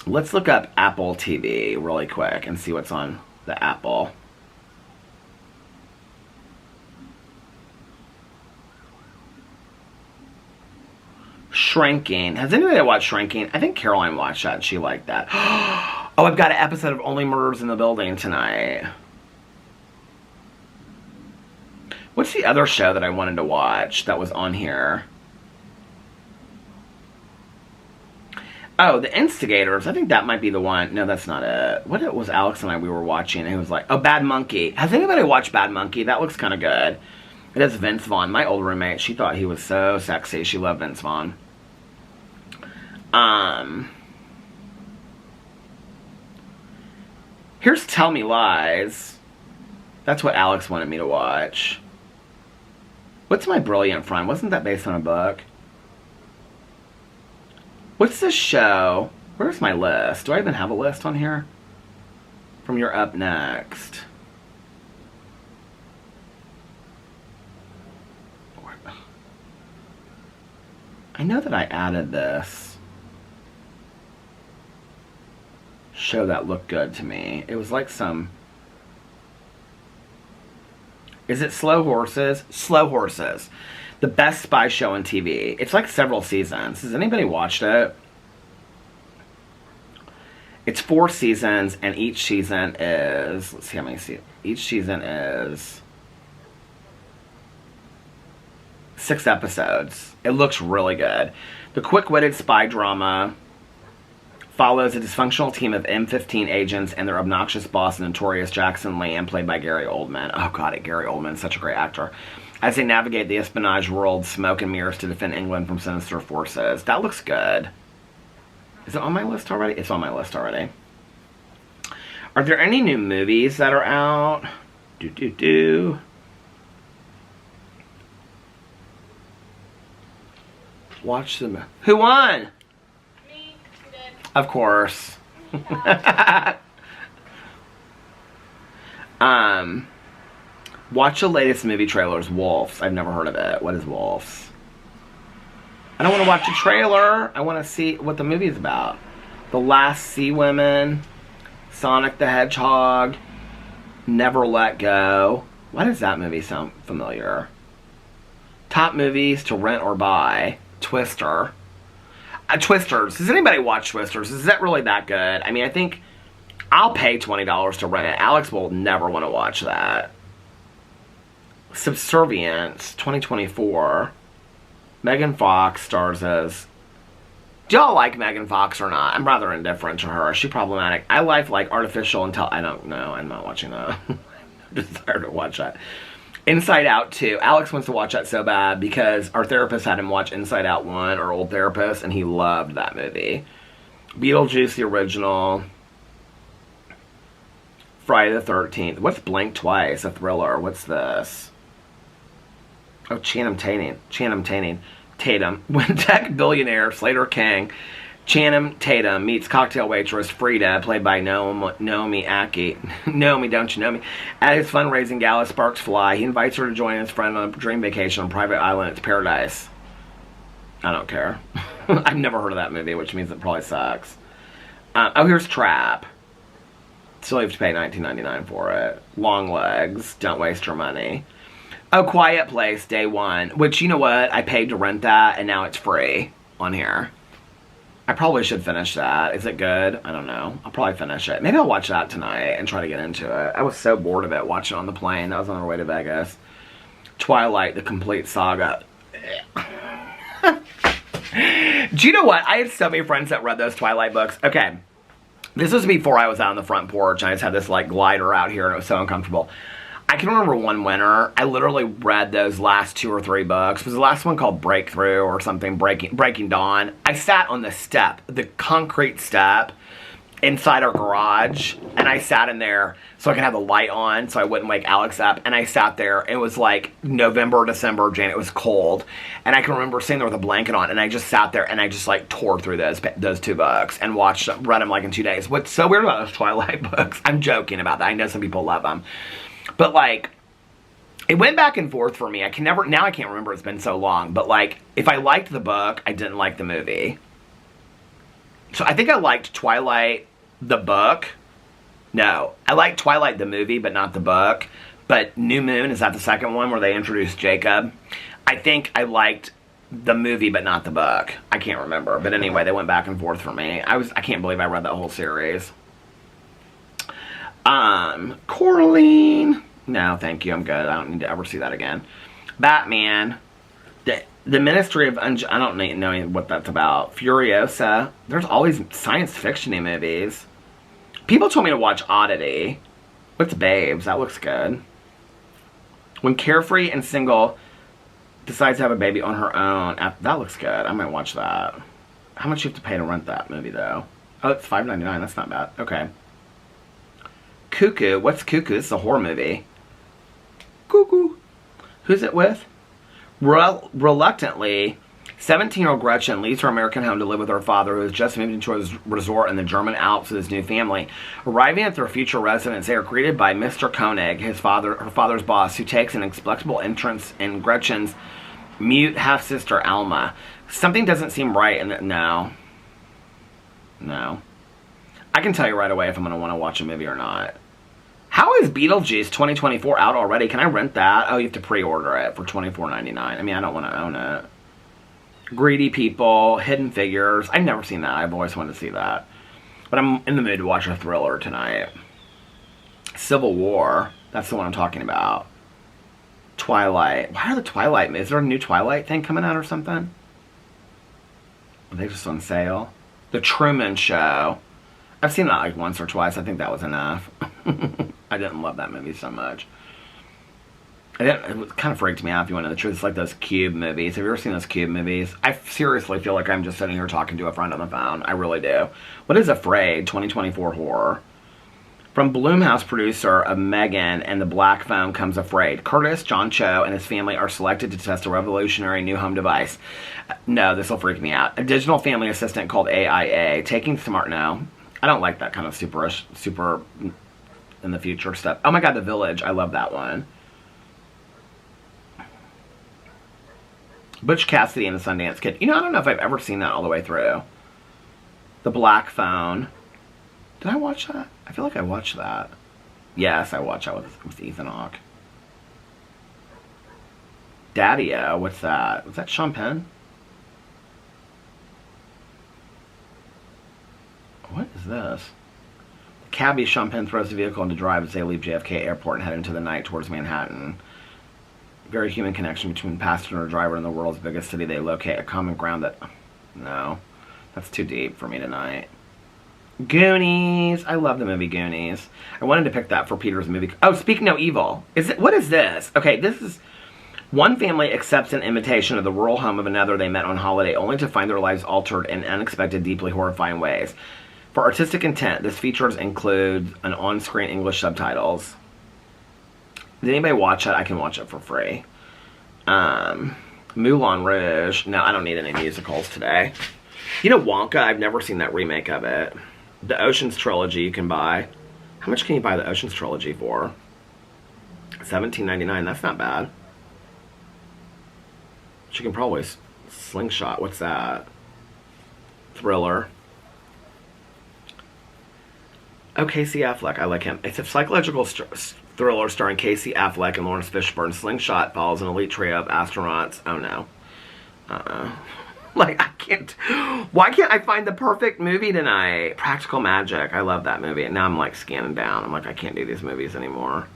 [SPEAKER 1] Let's look up Apple TV really quick and see what's on the Apple. Shrinking. Has anybody watched Shrinking? I think Caroline watched that and she liked that. Oh, I've got an episode of Only Murders in the Building tonight. What's the other show that I wanted to watch that was on here? Oh, The Instigators. I think that might be the one. No, that's not it. What it was Alex and we were watching, and it was like, oh, Bad Monkey. Has anybody watched Bad Monkey? That looks kind of good. It has Vince Vaughn. My old roommate, she thought he was so sexy. She loved Vince Vaughn. Here's Tell Me Lies. That's what Alex wanted me to watch. What's My Brilliant Friend? Wasn't that based on a book? What's this show? Where's my list? Do I even have a list on here? From You're Up Next. I know that I added this show that looked good to me. It was like some... Is it Slow Horses? Slow Horses. The best spy show on TV. It's like several seasons. Has anybody watched it? It's 4 seasons, and each season is... Let's see how many seasons. Each season is 6 episodes. It looks really good. The quick-witted spy drama follows a dysfunctional team of M15 agents and their obnoxious boss, Notorious Jackson Lamb, played by Gary Oldman. Oh, God, Gary Oldman, such a great actor. As they navigate the espionage world, smoke and mirrors to defend England from sinister forces. That looks good. Is it on my list already? It's on my list already. Are there any new movies that are out? Watch them. Who won?
[SPEAKER 2] Me. You did.
[SPEAKER 1] Of course. Watch the latest movie trailers, Wolves. I've never heard of it. What is Wolves? I don't want to watch a trailer. I want to see what the movie is about. The Last Sea Women, Sonic the Hedgehog, Never Let Go. Why does that movie sound familiar? Top movies to rent or buy. Twister. Twisters. Does anybody watch Twisters? Is that really that good? I mean, I think I'll pay $20 to rent it. Alex will never want to watch that. Subservience, 2024. Megan Fox stars as... Do y'all like Megan Fox or not? I'm rather indifferent to her. Is she problematic? I like artificial I don't know. I'm not watching that. I'm desire to watch that. Inside Out 2. Alex wants to watch that so bad because our therapist had him watch Inside Out 1, our old therapist, and he loved that movie. Beetlejuice, the original. Friday the 13th. What's Blink Twice? A thriller. What's this? Oh, Channing Tatum. When tech billionaire Slater King, Channing Tatum, meets cocktail waitress Frida, played by Naomi Aki. Naomi, don't you know me? At his fundraising gala, sparks fly. He invites her to join his friend on a dream vacation on a private island. It's paradise. I don't care. I've never heard of that movie, which means it probably sucks. Oh, here's Trap. Still have to pay $19.99 for it. Long Legs. Don't waste your money. Oh, Quiet Place, day 1. Which, you know what? I paid to rent that, and now it's free on here. I probably should finish that. Is it good? I don't know. I'll probably finish it. Maybe I'll watch that tonight and try to get into it. I was so bored of it watching it on the plane. That was on our way to Vegas. Twilight, the complete saga. Do you know what? I had so many friends that read those Twilight books. Okay. This was before I was out on the front porch. I just had this, like, glider out here, and it was so uncomfortable. I can remember one winter, I literally read those last 2 or 3 books. Was the last one called Breakthrough or something, Breaking Dawn? I sat on the step, the concrete step, inside our garage, and I sat in there so I could have the light on so I wouldn't wake Alex up, and I sat there. It was like November, December, January. It was cold, and I can remember sitting there with a blanket on, and I just sat there, and I just like tore through those 2 books and read them like in 2 days. What's so weird about those Twilight books, I'm joking about that. I know some people love them. But, like, It went back and forth for me. I can never, now I can't remember, it's been so long. But like, if I liked the book, I didn't like the movie. So I think I liked Twilight, the book. No, I liked Twilight, the movie, but not the book. But New Moon, is that the second one where they introduced Jacob? I think I liked the movie, but not the book. I can't remember. But anyway, they went back and forth for me. I can't believe I read that whole series. Coraline. No, thank you. I'm good. I don't need to ever see that again. Batman. The Ministry of I don't know what that's about. Furiosa. There's always science fiction-y movies. People told me to watch Oddity. What's Babes? That looks good. When Carefree and Single decides to have a baby on her own. That looks good. I might watch that. How much do you have to pay to rent that movie, though? Oh, it's $5.99. That's not bad. Okay. Cuckoo. What's Cuckoo? This is a horror movie. Cuckoo. Who's it with? Reluctantly, 17-year-old Gretchen leaves her American home to live with her father, who has just moved into a resort in the German Alps with his new family. Arriving at their future residence, they are greeted by Mr. Koenig, her father's boss, who takes an inexplicable interest in Gretchen's mute half-sister, Alma. Something doesn't seem right in that. No. I can tell you right away if I'm going to want to watch a movie or not. How is Beetlejuice 2024 out already? Can I rent that? Oh, you have to pre-order it for $24.99. I mean, I don't want to own it. Greedy People, Hidden Figures. I've never seen that. I've always wanted to see that. But I'm in the mood to watch a thriller tonight. Civil War. That's the one I'm talking about. Twilight. Why are the Twilight? Is there a new Twilight thing coming out or something? Are they just on sale? The Truman Show. I've seen that like once or twice. I think that was enough. I didn't love that movie so much. It kind of freaked me out, if you want to know the truth. It's like those Cube movies. Have you ever seen those Cube movies? I seriously feel like I'm just sitting here talking to a friend on the phone. I really do. What is Afraid? 2024 horror. From Blumhouse producer of Megan and the Black Phone comes Afraid. Curtis, John Cho, and his family are selected to test a revolutionary new home device. No, this will freak me out. A digital family assistant called AIA. Taking smart... No. I don't like that kind of super in the future stuff. Oh my god, The Village. I love that one. Butch Cassidy and the Sundance Kid. You know, I don't know if I've ever seen that all the way through. The Black Phone. Did I watch that? I feel like I watched that. Yes, I watched that with Ethan Hawke. Daddy-O. What's that? Was that Sean Penn? What is this? Cabbie Sean Penn throws the vehicle into drive as they leave JFK Airport and head into the night towards Manhattan. Very human connection between passenger and driver in the world's biggest city. They locate a common ground that... No. That's too deep for me tonight. Goonies. I love the movie Goonies. I wanted to pick that for Peter's movie. Oh, Speak No Evil. What is this? Okay, this is... One family accepts an invitation of the rural home of another they met on holiday, only to find their lives altered in unexpected, deeply horrifying ways. For artistic intent, this features include an on-screen English subtitles. Did anybody watch it? I can watch it for free. Moulin Rouge. No, I don't need any musicals today. You know Wonka? I've never seen that remake of it. The Ocean's Trilogy you can buy. How much can you buy the Ocean's Trilogy for? $17.99. That's not bad. She can probably slingshot. What's that? Thriller. Oh, Casey Affleck. I like him. It's a psychological thriller starring Casey Affleck and Lawrence Fishburne. Slingshot follows an elite trio of astronauts. Oh, no. Like, I can't... Why can't I find the perfect movie tonight? Practical Magic. I love that movie. And now I'm, like, scanning down. I'm like, I can't do these movies anymore.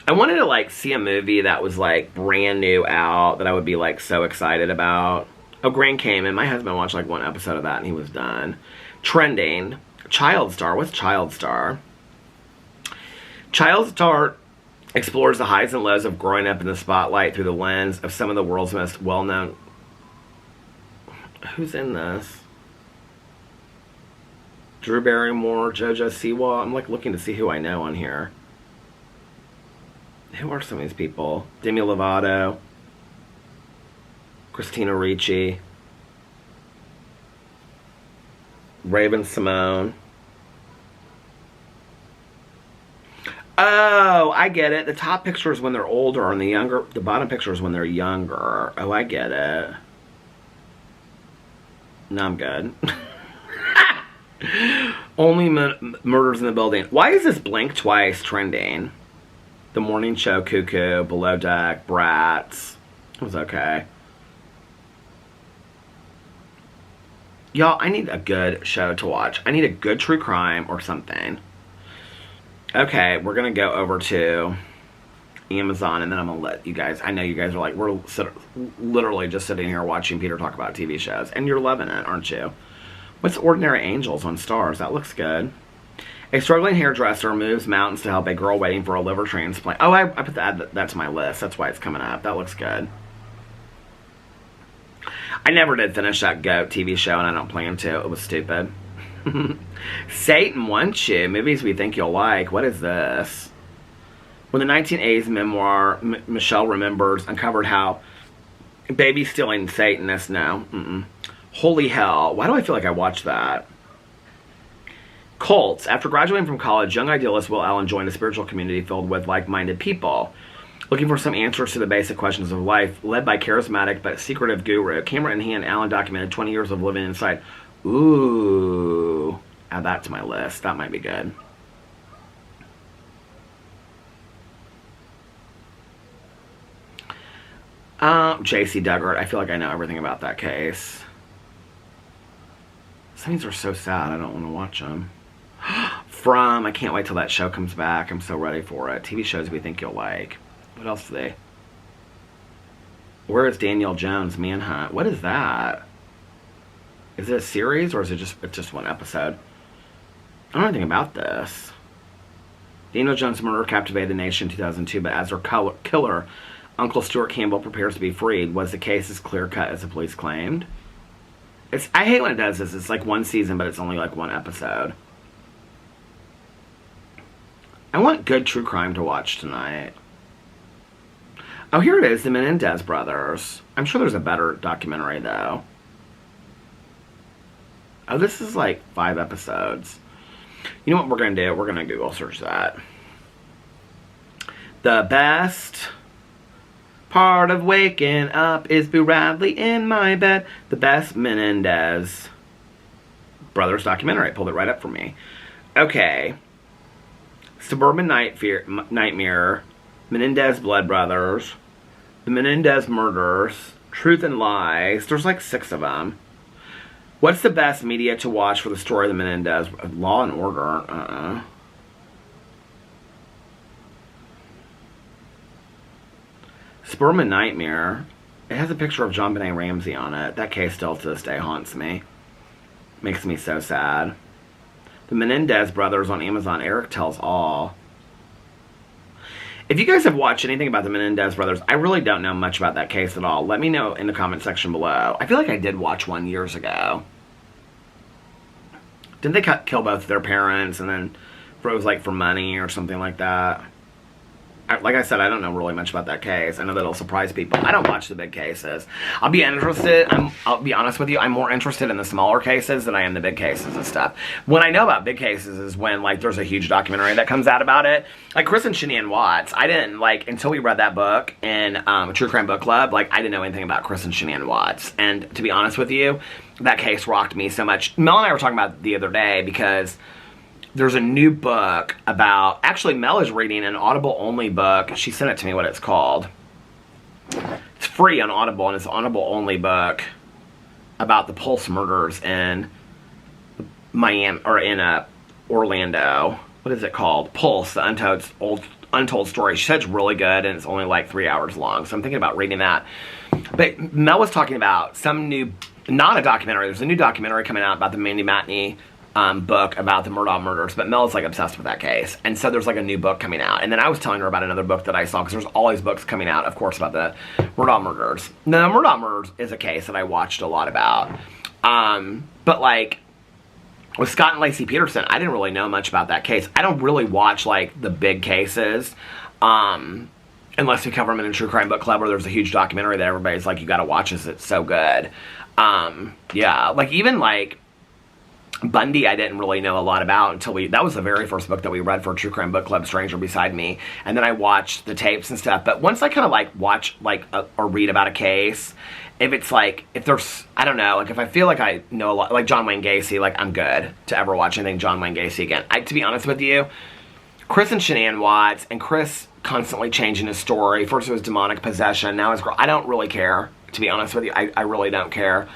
[SPEAKER 1] I wanted to, like, see a movie that was, like, brand new out that I would be, like, so excited about. Oh, Grand Cayman. My husband watched, like, one episode of that and he was done. Trending. Child Star. What's Child Star? Child Star explores the highs and lows of growing up in the spotlight through the lens of some of the world's most well-known... Who's in this? Drew Barrymore, JoJo Siwa. I'm, like, looking to see who I know on here. Who are some of these people? Demi Lovato. Christina Ricci. Raven Simone. Oh, I get it. The top picture is when they're older, and the bottom picture is when they're younger. Oh, I get it. No, I'm good. Only murders in the building. Why is this Blink Twice trending? The Morning Show, Cuckoo, Below Deck, Bratz. It was okay. Y'all, I need a good show to watch. I need a good true crime or something. Okay, we're going to go over to Amazon, and then I'm going to let you guys... I know you guys are like, we're literally just sitting here watching Peter talk about TV shows. And you're loving it, aren't you? What's Ordinary Angels on Stars? That looks good. A struggling hairdresser moves mountains to help a girl waiting for a liver transplant. Oh, I put that's my list. That's why it's coming up. That looks good. I never did finish that GOAT TV show, and I don't plan to. It was stupid. Satan Wants You. Movies we think you'll like. What is this? When the 1980s memoir, Michelle Remembers, uncovered how baby stealing Satanists now. Holy hell. Why do I feel like I watched that? Cults. After graduating from college, young idealist Will Allen joined a spiritual community filled with like-minded people, looking for some answers to the basic questions of life. Led by charismatic but secretive guru, camera in hand, Allen documented 20 years of living inside. Ooh. Add that to my list. That might be good. J.C. Duggart. I feel like I know everything about that case. Some of these are so sad, I don't want to watch them. From, I can't wait till that show comes back. I'm so ready for it. TV shows we think you'll like. What else do they? Where is Danielle Jones? Manhunt. What is that? Is it a series or is it just one episode? I don't know anything about this. Danielle Jones' murder captivated the nation in 2002, but as her killer, Uncle Stuart Campbell, prepares to be freed, was the case as clear-cut as the police claimed? I hate when it does this. It's like one season, but it's only like one episode. I want good true crime to watch tonight. Oh, here it is, the Menendez brothers. I'm sure there's a better documentary, though. Oh, this is like 5 episodes. You know what we're going to do? We're going to Google search that. The best part of waking up is Boo Radley in my bed. The best Menendez brothers documentary. Pulled it right up for me. Okay. Suburban Nightmare, Menendez Blood Brothers, The Menendez Murders, Truth and Lies. There's like 6 of them. What's the best media to watch for the story of the Menendez? Law and Order. Suburban Nightmare. It has a picture of John Benet Ramsey on it. That case still to this day haunts me. Makes me so sad. The Menendez Brothers on Amazon. Eric Tells All. If you guys have watched anything about the Menendez Brothers, I really don't know much about that case at all. Let me know in the comment section below. I feel like I did watch one years ago. Didn't they kill both of their parents and then froze like for money or something like that? Like I said, I don't know really much about that case. I know that it'll surprise people. I don't watch the big cases. I'll be honest with you, I'm more interested in the smaller cases than I am the big cases and stuff. When I know about big cases is when, like, there's a huge documentary that comes out about it. Like, Chris and Shanae Watts, I didn't, like, until we read that book in True Crime Book Club, like, I didn't know anything about Chris and Shanae Watts. And to be honest with you, that case rocked me so much. Mel and I were talking about it the other day because there's a new book about... Actually, Mel is reading an Audible-only book. She sent it to me what it's called. It's free on Audible, and it's an Audible-only book about the Pulse murders in Miami, or in Orlando. What is it called? Pulse, the Untold Story. She said it's really good, and it's only like 3 hours long, so I'm thinking about reading that. But Mel was talking about some new... Not a documentary. There's a new documentary coming out about the Mandy Matney book about the Murdaugh murders, but Mel's like obsessed with that case, and so there's like a new book coming out. And then I was telling her about another book that I saw, because there's all these books coming out, of course, about the Murdaugh murders. Now, the Murdaugh murders is a case that I watched a lot about, but like with Scott and Lacey Peterson, I didn't really know much about that case. I don't really watch like the big cases, unless we cover them in a True Crime Book Club, where there's a huge documentary that everybody's like, you gotta watch this, it's so good. Yeah, like even like Bundy I didn't really know a lot about until that was the very first book that we read for True Crime Book Club, Stranger Beside Me. And then I watched the tapes and stuff. But once I kind of like watch like or read about a case, if it's like, if there's, I don't know, like if I feel like I know a lot, like John Wayne Gacy, like I'm good to ever watch anything John Wayne Gacy again. To be honest with you, Chris and Shanann Watts, and Chris constantly changing his story. First it was demonic possession, now it's girl. I don't really care, to be honest with you. I really don't care.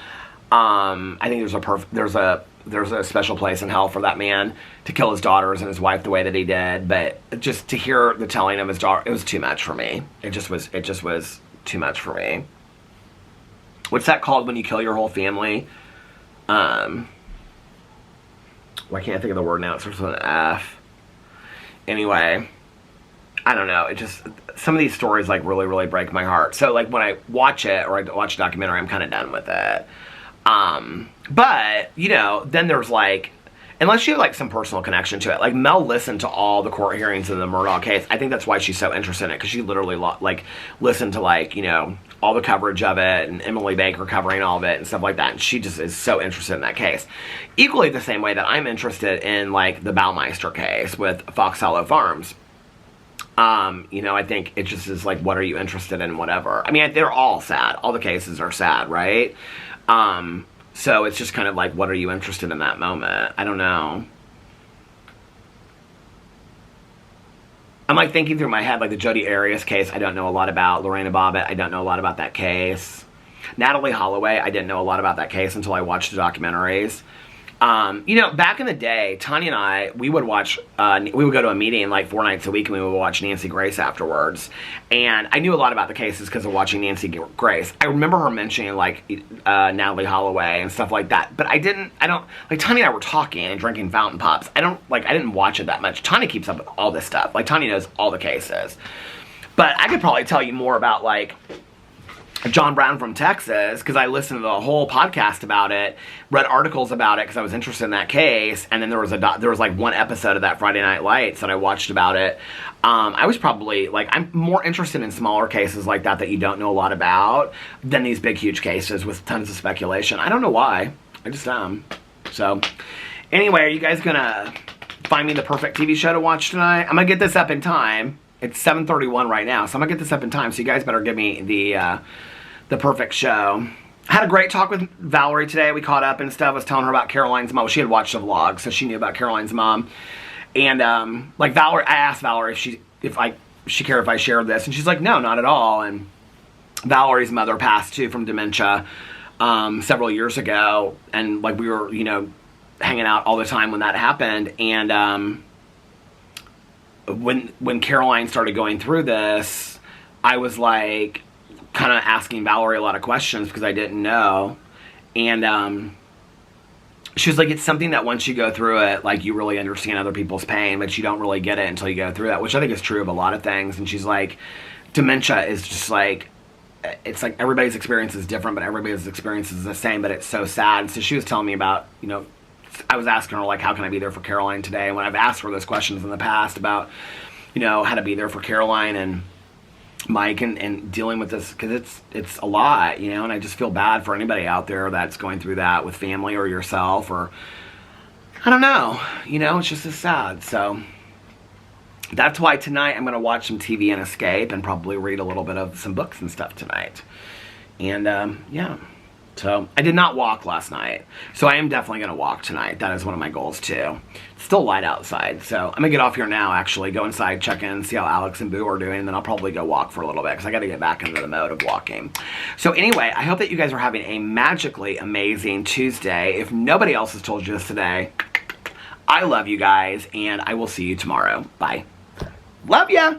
[SPEAKER 1] I think there's a special place in hell for that man to kill his daughters and his wife the way that he did. But just to hear the telling of his daughter, it was too much for me. It just was too much for me. What's that called when you kill your whole family? Well, I can't think of the word now. It starts with an F. Anyway, I don't know. It just, some of these stories like really, really break my heart. So like when I watch it or I watch a documentary, I'm kind of done with it. But, you know, then there's like, unless you have like some personal connection to it, like Mel listened to all the court hearings in the Murdaugh case. I think that's why she's so interested in it, because she literally like listened to like, you know, all the coverage of it, and Emily Baker covering all of it and stuff like that. And she just is so interested in that case. Equally the same way that I'm interested in like the Baumeister case with Fox Hollow Farms. You know, I think it just is like, what are you interested in, whatever. I mean, they're all sad. All the cases are sad, right? So it's just kind of like, what are you interested in that moment? I don't know. I'm like thinking through my head, like the Jodi Arias case, I don't know a lot about. Lorena Bobbitt, I don't know a lot about that case. Natalie Holloway, I didn't know a lot about that case until I watched the documentaries. You know, back in the day, Tanya and I, we would watch, we would go to a meeting like 4 nights a week, and we would watch Nancy Grace afterwards. And I knew a lot about the cases because of watching Nancy Grace. I remember her mentioning like Natalie Holloway and stuff like that. But like Tanya and I were talking and drinking fountain pops. I didn't watch it that much. Tanya keeps up with all this stuff. Like Tanya knows all the cases. But I could probably tell you more about like John Brown from Texas, because I listened to the whole podcast about it, read articles about it because I was interested in that case, and then there was like one episode of that Friday Night Lights that I watched about it. I was probably like, I'm more interested in smaller cases like that you don't know a lot about than these big huge cases with tons of speculation. I don't know why. I just am. So anyway, are you guys gonna find me the perfect TV show to watch tonight? I'm gonna get this up in time. It's 7:31 right now, so I'm gonna get this up in time, so you guys better give me the perfect show. I had a great talk with Valerie today. We caught up and stuff. I was telling her about Caroline's mom. Well, she had watched the vlog, so she knew about Caroline's mom. And like Valerie, I asked Valerie if she cared if I shared this, and she's like, no, not at all. And Valerie's mother passed too from dementia several years ago, and like we were, you know, hanging out all the time when that happened. And when Caroline started going through this, I was like kind of asking Valerie a lot of questions because I didn't know. And she was like, it's something that once you go through it, like you really understand other people's pain, but you don't really get it until you go through that, which I think is true of a lot of things. And she's like, dementia is just like, it's like everybody's experience is different, but everybody's experience is the same, but it's so sad. And so she was telling me about, you know, I was asking her like, how can I be there for Caroline today? And when I've asked her those questions in the past about, you know, how to be there for Caroline and Mike and dealing with this, because it's a lot, you know, and I just feel bad for anybody out there that's going through that with family or yourself, or I don't know, you know, it's just as sad. So that's why tonight I'm going to watch some TV and escape, and probably read a little bit of some books and stuff tonight. And yeah, so I did not walk last night, so I am definitely going to walk tonight. That is one of my goals too. It's still light outside, so I'm going to get off here now, actually, go inside, check in, see how Alex and Boo are doing, and then I'll probably go walk for a little bit, because I got to get back into the mode of walking. So anyway, I hope that you guys are having a magically amazing Tuesday. If nobody else has told you this today, I love you guys, and I will see you tomorrow. Bye. Love ya!